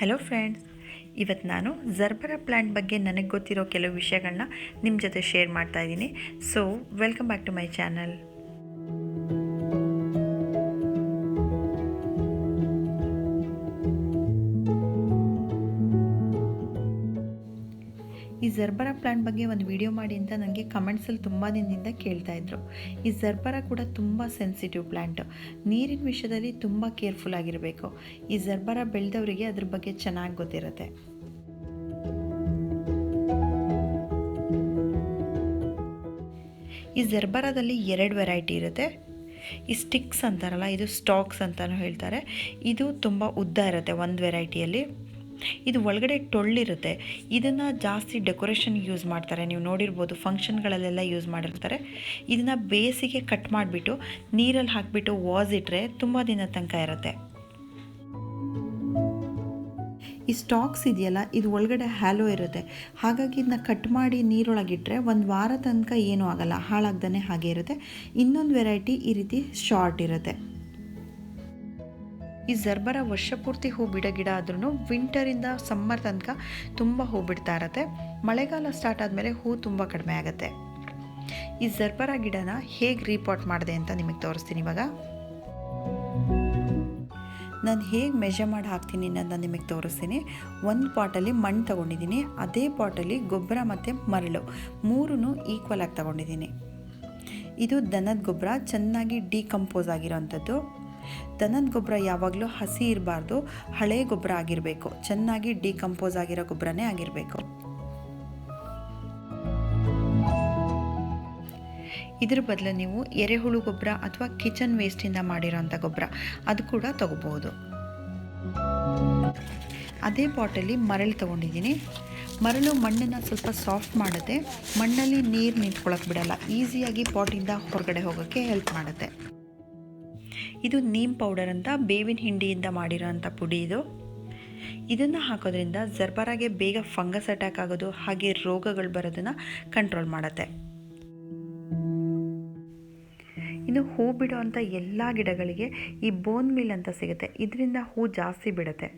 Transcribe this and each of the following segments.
Hello friends, ಇವತ್ತು ನಾನು ಜರ್ಬರಾ plant ಬಗ್ಗೆ ನನಗೆ ಗೊತ್ತಿರೋ ಕೆಲವು ವಿಷಯಗಳನ್ನ ನಿಮ್ಮ ಜೊತೆ ಶೇರ್ ಮಾಡ್ತಾ ಇದ್ದೀನಿ. So welcome back to my channel. ಈ ಜರ್ಬರಾ ಪ್ಲ್ಯಾಂಟ್ ಬಗ್ಗೆ ಒಂದು ವಿಡಿಯೋ ಮಾಡಿ ಅಂತ ನನಗೆ ಕಮೆಂಟ್ಸಲ್ಲಿ ತುಂಬ ದಿನದಿಂದ ಕೇಳ್ತಾಯಿದ್ರು. ಈ ಜರ್ಬರಾ ಕೂಡ ತುಂಬ ಸೆನ್ಸಿಟಿವ್ ಪ್ಲ್ಯಾಂಟ್. ನೀರಿನ ವಿಷಯದಲ್ಲಿ ತುಂಬ ಕೇರ್ಫುಲ್ ಆಗಿರಬೇಕು. ಈ ಜರ್ಬರಾ ಬೆಳೆದವರಿಗೆ ಅದ್ರ ಬಗ್ಗೆ ಚೆನ್ನಾಗಿ ಗೊತ್ತಿರುತ್ತೆ. ಈ ಜರ್ಬರಾದಲ್ಲಿ 2 ವೆರೈಟಿ ಇರುತ್ತೆ. ಈ ಸ್ಟಿಕ್ಸ್ ಅಂತಾರಲ್ಲ, ಇದು ಸ್ಟಾಕ್ಸ್ ಅಂತಲೂ ಹೇಳ್ತಾರೆ. ಇದು ತುಂಬ ಉದ್ದ ಇರುತ್ತೆ ಒಂದು ವೆರೈಟಿಯಲ್ಲಿ. ಇದು ಒಳಗಡೆ ಟೊಳ್ಳಿರುತ್ತೆ. ಇದನ್ನು ಜಾಸ್ತಿ ಡೆಕೋರೇಷನ್ಗೆ ಯೂಸ್ ಮಾಡ್ತಾರೆ. ನೀವು ನೋಡಿರ್ಬೋದು, ಫಂಕ್ಷನ್ಗಳಲ್ಲೆಲ್ಲ ಯೂಸ್ ಮಾಡಿರ್ತಾರೆ. ಇದನ್ನು ಬೇಸಿಗೆ ಕಟ್ ಮಾಡಿಬಿಟ್ಟು ನೀರಲ್ಲಿ ಹಾಕಿಬಿಟ್ಟು ವಾಸ್ ಇಟ್ಟರೆ ತುಂಬ ದಿನ ತನಕ ಇರುತ್ತೆ. ಈ ಸ್ಟಾಕ್ಸ್ ಇದೆಯಲ್ಲ, ಇದು ಒಳಗಡೆ ಹ್ಯಾಲೋ ಇರುತ್ತೆ. ಹಾಗಾಗಿ ಇದನ್ನ ಕಟ್ ಮಾಡಿ ನೀರೊಳಗಿಟ್ರೆ 1 ವಾರ ತನಕ ಏನೂ ಆಗಲ್ಲ, ಹಾಳಾಗ್ದೇ ಹಾಗೆ ಇರುತ್ತೆ. ಇನ್ನೊಂದು ವೆರೈಟಿ ಈ ರೀತಿ ಶಾರ್ಟ್ ಇರುತ್ತೆ. ಈ ಜರ್ಬರಾ ವರ್ಷ ಪೂರ್ತಿ ಹೂ ಬಿಡೋ ಗಿಡ ಆದ್ರೂ ವಿಂಟರಿಂದ ಸಮ್ಮರ್ ತನಕ ತುಂಬ ಹೂ ಬಿಡ್ತಾ ಇರುತ್ತೆ. ಮಳೆಗಾಲ ಸ್ಟಾರ್ಟ್ ಆದಮೇಲೆ ಹೂ ತುಂಬ ಕಡಿಮೆ ಆಗುತ್ತೆ. ಈ ಜರ್ಬರಾ ಗಿಡನ ಹೇಗೆ ರೀಪಾಟ್ ಮಾಡಿದೆ ಅಂತ ನಿಮಗೆ ತೋರಿಸ್ತೀನಿ ಇವಾಗ. ನಾನು ಹೇಗೆ ಮೆಷರ್ ಮಾಡಿ ಹಾಕ್ತೀನಿ ಅನ್ನೋದನ್ನ ನಿಮಗೆ ತೋರಿಸ್ತೀನಿ. ಒಂದು ಪಾಟಲ್ಲಿ ಮಣ್ಣು ತೊಗೊಂಡಿದ್ದೀನಿ. ಅದೇ ಪಾಟಲ್ಲಿ ಗೊಬ್ಬರ ಮತ್ತು ಮರಳು 3 ಈಕ್ವಲ್ ಆಗಿ ತೊಗೊಂಡಿದ್ದೀನಿ. ಇದು ದನದ ಗೊಬ್ಬರ, ಚೆನ್ನಾಗಿ ಡಿಕಂಪೋಸ್ ಆಗಿರೋವಂಥದ್ದು. ದನದ ಗೊಬ್ಬರ ಯಾವಾಗಲೂ ಹಸಿ ಇರಬಾರ್ದು, ಹಳೆ ಗೊಬ್ಬರ ಆಗಿರಬೇಕು. ಚೆನ್ನಾಗಿ ಡಿಕಂಪೋಸ್ ಆಗಿರೋ ಗೊಬ್ಬರನೇ ಆಗಿರಬೇಕು. ಇದ್ರ ಬದಲು ನೀವು ಎರೆಹುಳು ಗೊಬ್ಬರ ಅಥವಾ ಕಿಚನ್ ವೇಸ್ಟಿಂದ ಮಾಡಿರೋಂಥ ಗೊಬ್ಬರ ಅದು ಕೂಡ ತಗೋಬಹುದು. ಅದೇ ಪಾಟಲ್ಲಿ ಮರಳು ತೊಗೊಂಡಿದ್ದೀನಿ. ಮರಳು ಮಣ್ಣನ್ನು ಸ್ವಲ್ಪ ಸಾಫ್ಟ್ ಮಾಡುತ್ತೆ. ಮಣ್ಣಲ್ಲಿ ನೀರು ನಿಂತ್ಕೊಳ್ಳೋಕೆ ಬಿಡಲ್ಲ, ಈಸಿಯಾಗಿ ಪಾಟಿಂದ ಹೊರಗಡೆ ಹೋಗೋಕ್ಕೆ ಹೆಲ್ಪ್ ಮಾಡುತ್ತೆ. ಇದು ನೀಮ್ ಪೌಡರ್ ಅಂತ, ಬೇವಿನ ಹಿಂಡಿಯಿಂದ ಮಾಡಿರೋಂಥ ಪುಡಿ ಇದು. ಇದನ್ನು ಹಾಕೋದ್ರಿಂದ ಜರ್ಬರಾಗೆ ಬೇಗ ಫಂಗಸ್ ಅಟ್ಯಾಕ್ ಆಗೋದು ಹಾಗೆ ರೋಗಗಳು ಬರೋದನ್ನು ಕಂಟ್ರೋಲ್ ಮಾಡುತ್ತೆ. ಇನ್ನು ಹೂ ಬಿಡೋವಂಥ ಎಲ್ಲ ಗಿಡಗಳಿಗೆ ಈ ಬೋನ್ ಮಿಲ್ ಅಂತ ಸಿಗುತ್ತೆ. ಇದರಿಂದ ಹೂ ಜಾಸ್ತಿ ಬಿಡುತ್ತೆ.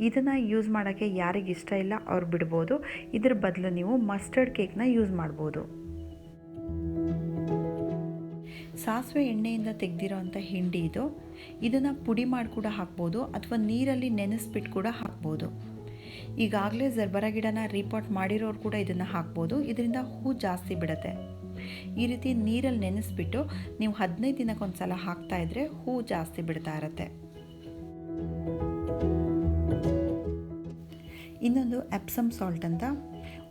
ಇದನ್ನು ಯೂಸ್ ಮಾಡೋಕ್ಕೆ ಯಾರಿಗೆ ಇಷ್ಟ ಇಲ್ಲ ಅವ್ರು ಬಿಡ್ಬೋದು. ಇದ್ರ ಬದಲು ನೀವು ಮಸ್ಟರ್ಡ್ ಕೇಕ್ನ ಯೂಸ್ ಮಾಡ್ಬೋದು. ಸಾಸಿವೆ ಎಣ್ಣೆಯಿಂದ ತೆಗೆದಿರೋವಂಥ ಹಿಂಡಿ ಇದು. ಇದನ್ನು ಪುಡಿ ಮಾಡಿ ಕೂಡ ಹಾಕ್ಬೋದು ಅಥವಾ ನೀರಲ್ಲಿ ನೆನೆಸ್ಬಿಟ್ಟು ಕೂಡ ಹಾಕ್ಬೋದು. ಈಗಾಗಲೇ ಜರ್ಬರಾ ಗಿಡನ ರೀಪಾಟ್ ಮಾಡಿರೋರು ಕೂಡ ಇದನ್ನು ಹಾಕ್ಬೋದು. ಇದರಿಂದ ಹೂ ಜಾಸ್ತಿ ಬಿಡುತ್ತೆ. ಈ ರೀತಿ ನೀರಲ್ಲಿ ನೆನೆಸ್ಬಿಟ್ಟು ನೀವು 15 ದಿನಕ್ಕೊಂದ್ಸಲ ಹಾಕ್ತಾಯಿದ್ರೆ ಹೂ ಜಾಸ್ತಿ ಬಿಡ್ತಾ ಇರುತ್ತೆ. ಇನ್ನೊಂದು ಎಪ್ಸಮ್ ಸಾಲ್ಟ್ ಅಂತ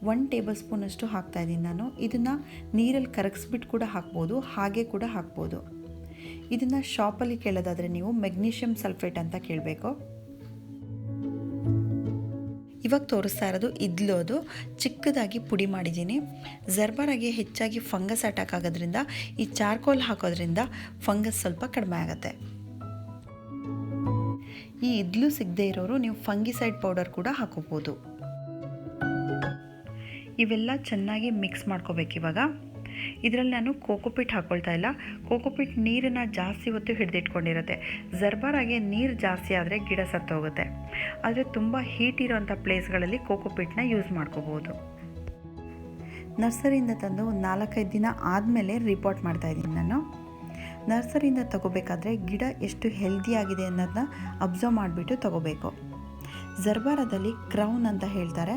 1 ಟೇಬಲ್ ಸ್ಪೂನಷ್ಟು ಹಾಕ್ತಾಯಿದ್ದೀನಿ ನಾನು. ಇದನ್ನು ನೀರಲ್ಲಿ ಕರಗಿಸ್ಬಿಟ್ಟು ಕೂಡ ಹಾಕ್ಬೋದು, ಹಾಗೆ ಕೂಡ ಹಾಕ್ಬೋದು. ಇದನ್ನು ಶಾಪಲ್ಲಿ ಕೇಳೋದಾದರೆ ನೀವು ಮೆಗ್ನೀಷಿಯಮ್ ಸಲ್ಫೇಟ್ ಅಂತ ಕೇಳಬೇಕು. ಇವಾಗ ತೋರಿಸ್ತಾ ಇರೋದು ಇದ್ಲೋದು ಚಿಕ್ಕದಾಗಿ ಪುಡಿ ಮಾಡಿದ್ದೀನಿ. ಜರ್ಬರಾಗೆ ಹೆಚ್ಚಾಗಿ ಫಂಗಸ್ ಅಟ್ಯಾಕ್ ಆಗೋದ್ರಿಂದ ಈ ಚಾರ್ಕೋಲ್ ಹಾಕೋದ್ರಿಂದ ಫಂಗಸ್ ಸ್ವಲ್ಪ ಕಡಿಮೆ ಆಗುತ್ತೆ. ಈ ಇದ್ಲು ಸಿಗದೆ ಇರೋರು ನೀವು ಫಂಗಿಸೈಡ್ ಪೌಡರ್ ಕೂಡ ಹಾಕೋಬೋದು. ಇವೆಲ್ಲ ಚೆನ್ನಾಗಿ ಮಿಕ್ಸ್ ಮಾಡ್ಕೋಬೇಕು. ಇವಾಗ ಇದರಲ್ಲಿ ನಾನು ಕೋಕೋಪಿಟ್ ಹಾಕ್ಕೊಳ್ತಾ ಇಲ್ಲ. ಕೋಕೋಪಿಟ್ ನೀರನ್ನು ಜಾಸ್ತಿ ಹೊತ್ತು ಹಿಡಿದಿಟ್ಕೊಂಡಿರುತ್ತೆ. ಜರ್ಬರಾಗೆ ನೀರು ಜಾಸ್ತಿ ಆದರೆ ಗಿಡ ಸತ್ತೋಗುತ್ತೆ. ಆದರೆ ತುಂಬ ಹೀಟ್ ಇರೋಂಥ ಪ್ಲೇಸ್ಗಳಲ್ಲಿ ಕೋಕೋಪಿಟ್ನ ಯೂಸ್ ಮಾಡ್ಕೋಬೋದು. ನರ್ಸರಿಯಿಂದ ತಂದು 4-5 ದಿನ ಆದಮೇಲೆ ರಿಪಾಟ್ ಮಾಡ್ತಾಯಿದ್ದೀನಿ ನಾನು. ನರ್ಸರಿಯಿಂದ ತಗೋಬೇಕಾದ್ರೆ ಗಿಡ ಎಷ್ಟು ಹೆಲ್ದಿ ಆಗಿದೆ ಅನ್ನೋದನ್ನ ಅಬ್ಸರ್ವ್ ಮಾಡಿಬಿಟ್ಟು ತಗೋಬೇಕು. ಜರ್ಬರಾದಲ್ಲಿ ಕ್ರೌನ್ ಅಂತ ಹೇಳ್ತಾರೆ.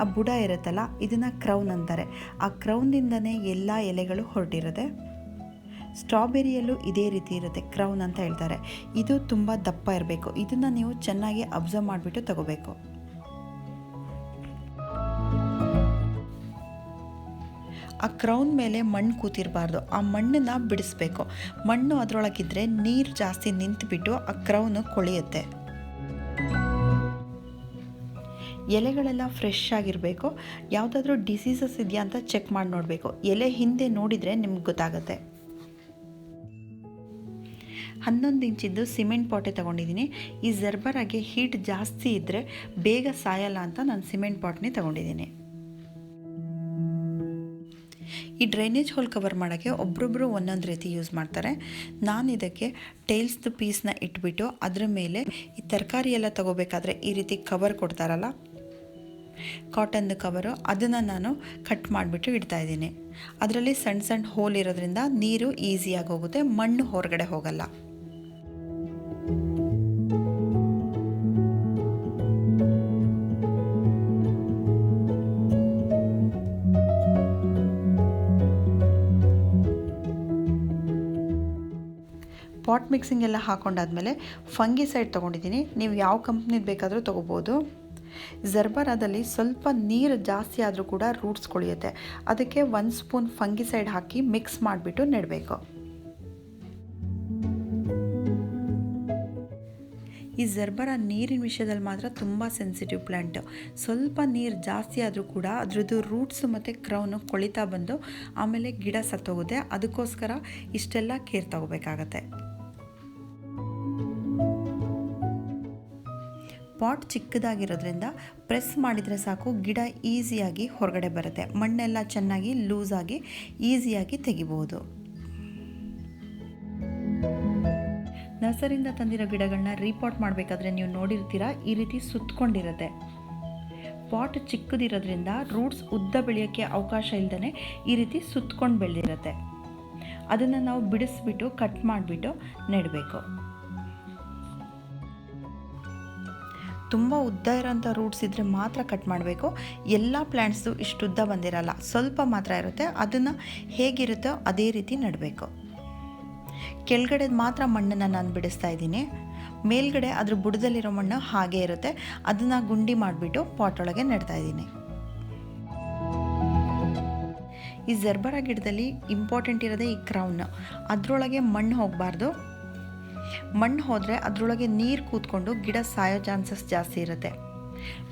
ಆ ಬುಡ ಇರುತ್ತಲ್ಲ, ಇದನ್ನು ಕ್ರೌನ್ ಅಂತಾರೆ. ಆ ಕ್ರೌನ್ದಿಂದನೇ ಎಲ್ಲ ಎಲೆಗಳು ಹೊರಟಿರುತ್ತೆ. ಸ್ಟ್ರಾಬೆರಿಯಲ್ಲೂ ಇದೇ ರೀತಿ ಇರುತ್ತೆ, ಕ್ರೌನ್ ಅಂತ ಹೇಳ್ತಾರೆ. ಇದು ತುಂಬ ದಪ್ಪ ಇರಬೇಕು. ಇದನ್ನು ನೀವು ಚೆನ್ನಾಗಿ ಅಬ್ಸರ್ವ್ ಮಾಡಿಬಿಟ್ಟು ತಗೋಬೇಕು. ಆ ಕ್ರೌನ್ ಮೇಲೆ ಮಣ್ಣು ಕೂತಿರಬಾರ್ದು, ಆ ಮಣ್ಣನ್ನು ಬಿಡಿಸ್ಬೇಕು. ಮಣ್ಣು ಅದರೊಳಗಿದ್ರೆ ನೀರು ಜಾಸ್ತಿ ನಿಂತುಬಿಟ್ಟು ಆ ಕ್ರೌನು ಕೊಳೆಯುತ್ತೆ. ಎಲೆಗಳೆಲ್ಲ ಫ್ರೆಶ್ ಆಗಿರಬೇಕು. ಯಾವುದಾದ್ರೂ ಡಿಸೀಸಸ್ ಇದೆಯಾ ಅಂತ ಚೆಕ್ ಮಾಡಿ ನೋಡಬೇಕು. ಎಲೆ ಹಿಂದೆ ನೋಡಿದರೆ ನಿಮ್ಗೆ ಗೊತ್ತಾಗುತ್ತೆ. 11 ಇಂಚಿದ್ದು ಸಿಮೆಂಟ್ ಪಾಟೆ ತೊಗೊಂಡಿದ್ದೀನಿ. ಈ ಜರ್ಬರಾಗೆ ಹೀಟ್ ಜಾಸ್ತಿ ಇದ್ದರೆ ಬೇಗ ಸಾಯಲ್ಲ ಅಂತ ನಾನು ಸಿಮೆಂಟ್ ಪಾಟ್ನೇ ತೊಗೊಂಡಿದ್ದೀನಿ. ಈ ಡ್ರೈನೇಜ್ ಹೋಲ್ ಕವರ್ ಮಾಡೋಕ್ಕೆ ಒಬ್ಬರೊಬ್ಬರು ಒಂದೊಂದು ರೀತಿ ಯೂಸ್ ಮಾಡ್ತಾರೆ. ನಾನು ಇದಕ್ಕೆ ಟೇಲ್ಸ್ದು ಪೀಸ್ನ ಇಟ್ಬಿಟ್ಟು ಅದರ ಮೇಲೆ ಈ ತರಕಾರಿ ಎಲ್ಲ ತೊಗೋಬೇಕಾದ್ರೆ ಈ ರೀತಿ ಕವರ್ ಕೊಡ್ತಾರಲ್ಲ, ಕಾಟನ್ದು ಕವರು, ಅದನ್ನು ನಾನು ಕಟ್ ಮಾಡಿಬಿಟ್ಟು ಇಡ್ತಾಯಿದ್ದೀನಿ. ಅದರಲ್ಲಿ ಸಣ್ಣ ಸಣ್ಣ ಹೋಲ್ ಇರೋದ್ರಿಂದ ನೀರು ಈಸಿಯಾಗಿ ಹೋಗುತ್ತೆ, ಮಣ್ಣು ಹೊರಗಡೆ ಹೋಗಲ್ಲ. ಪಾಟ್ ಮಿಕ್ಸಿಂಗ್ ಎಲ್ಲ ಹಾಕೊಂಡಾದ್ಮೇಲೆ ಫಂಗಿಸೈಡ್ ತೊಗೊಂಡಿದ್ದೀನಿ. ನೀವು ಯಾವ ಕಂಪ್ನಿದು ಬೇಕಾದರೂ ತೊಗೋಬೋದು. ಜರ್ಬರಾದಲ್ಲಿ ಸ್ವಲ್ಪ ನೀರು ಜಾಸ್ತಿ ಆದರೂ ಕೂಡ ರೂಟ್ಸ್ ಕೊಳೆಯುತ್ತೆ. ಅದಕ್ಕೆ 1 ಸ್ಪೂನ್ ಫಂಗಿಸೈಡ್ ಹಾಕಿ ಮಿಕ್ಸ್ ಮಾಡಿಬಿಟ್ಟು ನೆಡಬೇಕು. ಈ ಜರ್ಬರಾ ನೀರಿನ ವಿಷಯದಲ್ಲಿ ಮಾತ್ರ ತುಂಬ ಸೆನ್ಸಿಟಿವ್ ಪ್ಲ್ಯಾಂಟ್. ಸ್ವಲ್ಪ ನೀರು ಜಾಸ್ತಿ ಆದರೂ ಕೂಡ ಅದರದ್ದು ರೂಟ್ಸು ಮತ್ತು ಕ್ರೌನು ಕೊಳಿತಾ ಬಂದು ಆಮೇಲೆ ಗಿಡ ಸತ್ತೋಗುತ್ತೆ. ಅದಕ್ಕೋಸ್ಕರ ಇಷ್ಟೆಲ್ಲ ಕೇರ್ ತಗೋಬೇಕಾಗತ್ತೆ. ಪಾಟ್ ಚಿಕ್ಕದಾಗಿರೋದ್ರಿಂದ ಪ್ರೆಸ್ ಮಾಡಿದರೆ ಸಾಕು, ಗಿಡ ಈಸಿಯಾಗಿ ಹೊರಗಡೆ ಬರುತ್ತೆ. ಮಣ್ಣೆಲ್ಲ ಚೆನ್ನಾಗಿ ಲೂಸಾಗಿ ಈಸಿಯಾಗಿ ತೆಗಿಬೋದು. ನರ್ಸರಿಯಿಂದ ತಂದಿರೋ ಗಿಡಗಳನ್ನ ರೀಪಾಟ್ ಮಾಡಬೇಕಾದ್ರೆ ನೀವು ನೋಡಿರ್ತೀರ, ಈ ರೀತಿ ಸುತ್ತಕೊಂಡಿರುತ್ತೆ. ಪಾಟ್ ಚಿಕ್ಕದಿರೋದ್ರಿಂದ ರೂಟ್ಸ್ ಉದ್ದ ಬೆಳೆಯೋಕ್ಕೆ ಅವಕಾಶ ಇಲ್ಲದೇ ಈ ರೀತಿ ಸುತ್ತಕೊಂಡು ಬೆಳೆದಿರುತ್ತೆ. ಅದನ್ನು ನಾವು ಬಿಡಿಸ್ಬಿಟ್ಟು ಕಟ್ ಮಾಡಿಬಿಟ್ಟು ನೆಡಬೇಕು. ತುಂಬ ಉದ್ದ ಇರೋಂಥ ರೂಟ್ಸ್ ಇದ್ದರೆ ಮಾತ್ರ ಕಟ್ ಮಾಡಬೇಕು. ಎಲ್ಲ ಪ್ಲ್ಯಾಂಟ್ಸು ಇಷ್ಟುದ್ದ ಬಂದಿರಲ್ಲ, ಸ್ವಲ್ಪ ಮಾತ್ರ ಇರುತ್ತೆ. ಅದನ್ನು ಹೇಗಿರುತ್ತೋ ಅದೇ ರೀತಿ ನೆಡಬೇಕು. ಕೆಳಗಡೆ ಮಾತ್ರ ಮಣ್ಣನ್ನು ನಾನು ಬಿಡಿಸ್ತಾ ಇದ್ದೀನಿ. ಮೇಲ್ಗಡೆ ಅದ್ರ ಬುಡದಲ್ಲಿರೋ ಮಣ್ಣು ಹಾಗೇ ಇರುತ್ತೆ. ಅದನ್ನು ಗುಂಡಿ ಮಾಡಿಬಿಟ್ಟು ಪಾಟ್ ಒಳಗೆ ನೆಡ್ತಾ ಇದ್ದೀನಿ. ಈ ಜರ್ಬರಾ ಗಿಡದಲ್ಲಿ ಇಂಪಾರ್ಟೆಂಟ್ ಇರೋದೇ ಈ ಕ್ರೌನ್. ಅದರೊಳಗೆ ಮಣ್ಣು ಹೋಗಬಾರ್ದು. ಮಣ್ಣು ಹೋದರೆ ಅದರೊಳಗೆ ನೀರು ಕೂತ್ಕೊಂಡು ಗಿಡ ಸಾಯೋ ಚಾನ್ಸಸ್ ಜಾಸ್ತಿ ಇರುತ್ತೆ.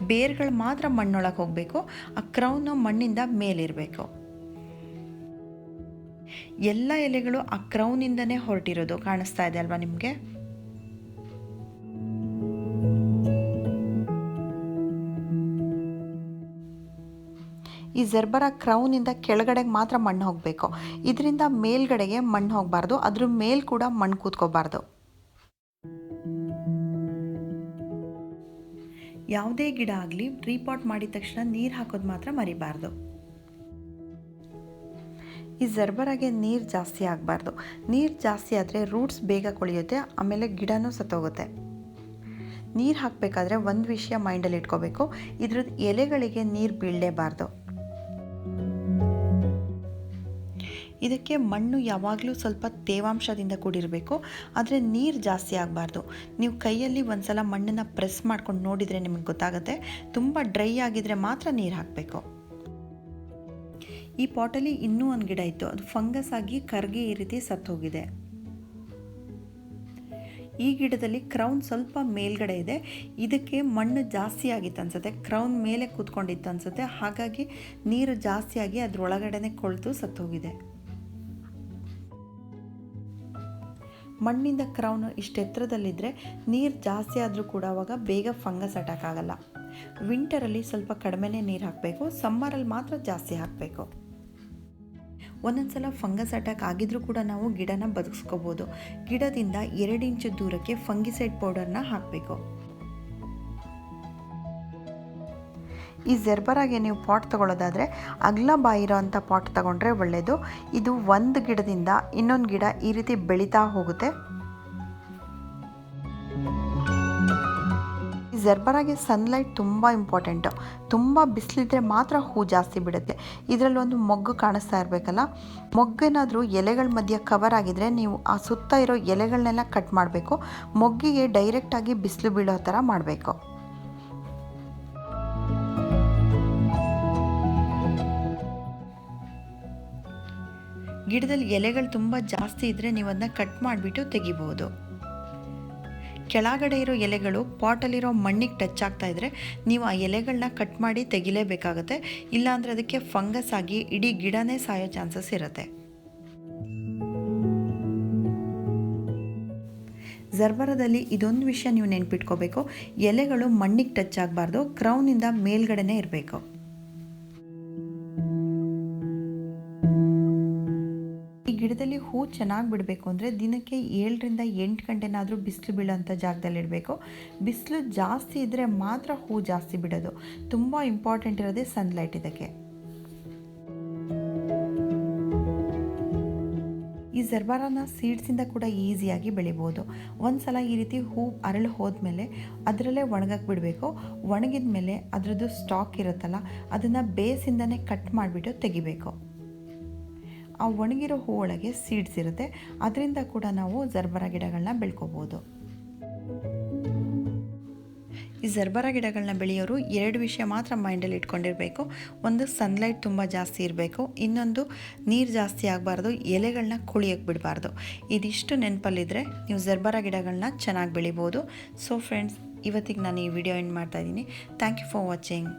ಬೇರ್ಗಳು ಮಾತ್ರ ಮಣ್ಣೊಳಗೆ ಹೋಗಬೇಕು. ಆ ಕ್ರೌನು ಮಣ್ಣಿಂದ ಮೇಲಿರಬೇಕು. ಎಲ್ಲ ಎಲೆಗಳು ಆ ಕ್ರೌನಿಂದನೇ ಹೊರಟಿರೋದು ಕಾಣಿಸ್ತಾ ಇದೆ ಅಲ್ವಾ ನಿಮಗೆ? ಈ ಜರ್ಬರಾ ಕ್ರೌನಿಂದ ಕೆಳಗಡೆಗೆ ಮಾತ್ರ ಮಣ್ಣು ಹೋಗಬೇಕು. ಇದರಿಂದ ಮೇಲ್ಗಡೆಗೆ ಮಣ್ಣು ಹೋಗಬಾರ್ದು. ಅದ್ರ ಮೇಲೆ ಕೂಡ ಮಣ್ಣು ಕೂತ್ಕೋಬಾರ್ದು. ಯಾವುದೇ ಗಿಡ ಆಗಲಿ ರೀಪಾಟ್ ಮಾಡಿದ ತಕ್ಷಣ ನೀರು ಹಾಕೋದು ಮಾತ್ರ ಮರಿಬಾರ್ದು. ಈ ಜರ್ಬರಾಗೆ ನೀರು ಜಾಸ್ತಿ ಆಗಬಾರ್ದು. ನೀರು ಜಾಸ್ತಿ ಆದರೆ ರೂಟ್ಸ್ ಬೇಗ ಕೊಳೆಯುತ್ತೆ, ಆಮೇಲೆ ಗಿಡನೂ ಸತ್ತೋಗುತ್ತೆ. ನೀರು ಹಾಕಬೇಕಾದ್ರೆ ಒಂದು ವಿಷಯ ಮೈಂಡಲ್ಲಿ ಇಟ್ಕೋಬೇಕು, ಇದ್ರದ್ದು ಎಲೆಗಳಿಗೆ ನೀರು ಬೀಳಲೇಬಾರ್ದು. ಇದಕ್ಕೆ ಮಣ್ಣು ಯಾವಾಗಲೂ ಸ್ವಲ್ಪ ತೇವಾಂಶದಿಂದ ಕೂಡಿರಬೇಕು, ಆದರೆ ನೀರು ಜಾಸ್ತಿ ಆಗಬಾರ್ದು. ನೀವು ಕೈಯಲ್ಲಿ ಒಂದು ಸಲ ಮಣ್ಣನ್ನು ಪ್ರೆಸ್ ಮಾಡ್ಕೊಂಡು ನೋಡಿದರೆ ನಿಮಗೆ ಗೊತ್ತಾಗುತ್ತೆ. ತುಂಬ ಡ್ರೈ ಆಗಿದ್ರೆ ಮಾತ್ರ ನೀರು ಹಾಕಬೇಕು. ಈ ಪಾಟಲ್ಲಿ ಇನ್ನೂ ಒಂದು ಗಿಡ ಇತ್ತು, ಅದು ಫಂಗಸ್ ಆಗಿ ಕರ್ಗೆ ಈ ರೀತಿ ಸತ್ತೋಗಿದೆ. ಈ ಗಿಡದಲ್ಲಿ ಕ್ರೌನ್ ಸ್ವಲ್ಪ ಮೇಲ್ಗಡೆ ಇದೆ. ಇದಕ್ಕೆ ಮಣ್ಣು ಜಾಸ್ತಿ ಆಗಿತ್ತು ಅನಿಸುತ್ತೆ, ಕ್ರೌನ್ ಮೇಲೆ ಕೂತ್ಕೊಂಡಿತ್ತು ಅನಿಸುತ್ತೆ. ಹಾಗಾಗಿ ನೀರು ಜಾಸ್ತಿಯಾಗಿ ಅದರೊಳಗಡೆನೆ ಕೊಳೆತು ಸತ್ತೋಗಿದೆ. ಮಣ್ಣಿಂದ ಕ್ರೌನು ಇಷ್ಟು ಎತ್ತರದಲ್ಲಿದ್ದರೆ ನೀರು ಜಾಸ್ತಿ ಆದರೂ ಕೂಡ ಅವಾಗ ಬೇಗ ಫಂಗಸ್ ಅಟ್ಯಾಕ್ ಆಗಲ್ಲ. ವಿಂಟರಲ್ಲಿ ಸ್ವಲ್ಪ ಕಡಿಮೆನೇ ನೀರು ಹಾಕಬೇಕು, ಸಮ್ಮರಲ್ಲಿ ಮಾತ್ರ ಜಾಸ್ತಿ ಹಾಕಬೇಕು. ಒಂದೊಂದು ಸಲ ಫಂಗಸ್ ಅಟ್ಯಾಕ್ ಆಗಿದ್ರೂ ಕೂಡ ನಾವು ಗಿಡನ ಬದುಕಿಸ್ಕೋಬೋದು. ಗಿಡದಿಂದ 2 ಇಂಚು ದೂರಕ್ಕೆ ಫಂಗಿಸೈಡ್ ಪೌಡರ್ನ ಹಾಕಬೇಕು. ಈ ಜರ್ಬರಾಗೆ ನೀವು ಪಾಟ್ ತೊಗೊಳ್ಳೋದಾದರೆ ಅಗಲ ಬಾಯಿರೋ ಅಂಥ ಪಾಟ್ ತೊಗೊಂಡ್ರೆ ಒಳ್ಳೆಯದು. ಇದು ಒಂದು ಗಿಡದಿಂದ ಇನ್ನೊಂದು ಗಿಡ ಈ ರೀತಿ ಬೆಳೀತಾ ಹೋಗುತ್ತೆ. ಈ ಜರ್ಬರಾಗೆ ಸನ್ಲೈಟ್ ತುಂಬ ಇಂಪಾರ್ಟೆಂಟು. ತುಂಬ ಬಿಸಿಲಿದ್ರೆ ಮಾತ್ರ ಹೂ ಜಾಸ್ತಿ ಬಿಡುತ್ತೆ. ಇದರಲ್ಲಿ ಒಂದು ಮೊಗ್ಗು ಕಾಣಿಸ್ತಾ ಇರಬೇಕಲ್ಲ, ಮೊಗ್ಗೇನಾದರೂ ಎಲೆಗಳ ಮಧ್ಯೆ ಕವರ್ ಆಗಿದ್ರೆ ನೀವು ಆ ಸುತ್ತ ಇರೋ ಎಲೆಗಳನ್ನೆಲ್ಲ ಕಟ್ ಮಾಡಬೇಕು. ಮೊಗ್ಗಿಗೆ ಡೈರೆಕ್ಟಾಗಿ ಬಿಸಿಲು ಬೀಳೋ ಥರ ಮಾಡಬೇಕು. ಗಿಡದಲ್ಲಿ ಎಲೆಗಳು ತುಂಬ ಜಾಸ್ತಿ ಇದ್ದರೆ ನೀವು ಅದನ್ನ ಕಟ್ ಮಾಡಿಬಿಟ್ಟು ತೆಗಿಬೋದು. ಕೆಳಗಡೆ ಇರೋ ಎಲೆಗಳು ಪಾಟಲ್ಲಿರೋ ಮಣ್ಣಿಗೆ ಟಚ್ ಆಗ್ತಾ ಇದ್ದರೆ ನೀವು ಆ ಎಲೆಗಳನ್ನ ಕಟ್ ಮಾಡಿ ತೆಗಿಲೇಬೇಕಾಗತ್ತೆ. ಇಲ್ಲಾಂದರೆ ಅದಕ್ಕೆ ಫಂಗಸ್ ಆಗಿ ಇಡೀ ಗಿಡನೇ ಸಾಯೋ ಚಾನ್ಸಸ್ ಇರುತ್ತೆ. ಜರ್ಬರಾದಲ್ಲಿ ಇದೊಂದು ವಿಷಯ ನೀವು ನೆನ್ಪಿಟ್ಕೋಬೇಕು, ಎಲೆಗಳು ಮಣ್ಣಿಗೆ ಟಚ್ ಆಗಬಾರ್ದು, ಕ್ರೌನಿಂದ ಮೇಲ್ಗಡೆನೇ ಇರಬೇಕು. ಹೂ ಚೆನ್ನಾಗಿ ಬಿಡಬೇಕು ಅಂದರೆ ದಿನಕ್ಕೆ 7ರಿಂದ 8 ಗಂಟೆನಾದರೂ ಬಿಸಿಲು ಬೀಳೋಂಥ ಜಾಗದಲ್ಲಿಡಬೇಕು. ಬಿಸಿಲು ಜಾಸ್ತಿ ಇದ್ದರೆ ಮಾತ್ರ ಹೂ ಜಾಸ್ತಿ ಬಿಡೋದು. ತುಂಬ ಇಂಪಾರ್ಟೆಂಟ್ ಇರೋದೇ ಸನ್ಲೈಟ್ ಇದಕ್ಕೆ. ಈ ಜರ್ಬಾರನ ಸೀಡ್ಸಿಂದ ಕೂಡ ಈಸಿಯಾಗಿ ಬೆಳಿಬೋದು. ಒಂದು ಸಲ ಈ ರೀತಿ ಹೂ ಅರಳು ಹೋದ್ಮೇಲೆ ಅದರಲ್ಲೇ ಒಣಗಕ್ಕೆ ಬಿಡಬೇಕು. ಒಣಗಿದ ಮೇಲೆ ಅದರದ್ದು ಸ್ಟಾಕ್ ಇರುತ್ತಲ್ಲ, ಅದನ್ನು ಬೇಸಿಂದನೇ ಕಟ್ ಮಾಡಿಬಿಟ್ಟು ತೆಗಿಬೇಕು. ಆ ಒಣಗಿರೋ ಹೂ ಒಳಗೆ ಸೀಡ್ಸ್ ಇರುತ್ತೆ, ಅದರಿಂದ ಕೂಡ ನಾವು ಜರ್ಬಾರ ಗಿಡಗಳನ್ನ ಬೆಳ್ಕೋಬೋದು. ಈ ಜರ್ಬಾರ ಗಿಡಗಳನ್ನ ಬೆಳೆಯೋರು 2 ವಿಷಯ ಮಾತ್ರ ಮೈಂಡಲ್ಲಿ ಇಟ್ಕೊಂಡಿರಬೇಕು. ಒಂದು, ಸನ್ಲೈಟ್ ತುಂಬ ಜಾಸ್ತಿ ಇರಬೇಕು. ಇನ್ನೊಂದು, ನೀರು ಜಾಸ್ತಿ ಆಗಬಾರ್ದು, ಎಲೆಗಳನ್ನ ಕೊಳಿಯೋಕ್ಕೆ ಬಿಡಬಾರ್ದು. ಇದಿಷ್ಟು ನೆನಪಲ್ಲಿದ್ದರೆ ನೀವು ಜರ್ಬಾರ ಗಿಡಗಳನ್ನ ಚೆನ್ನಾಗಿ ಬೆಳಿಬೋದು. ಸೊ ಫ್ರೆಂಡ್ಸ್, ಇವತ್ತಿಗೆ ನಾನು ಈ ವಿಡಿಯೋ ಎಂಡ್ ಮಾಡ್ತಾಯಿದ್ದೀನಿ. Thank you for watching.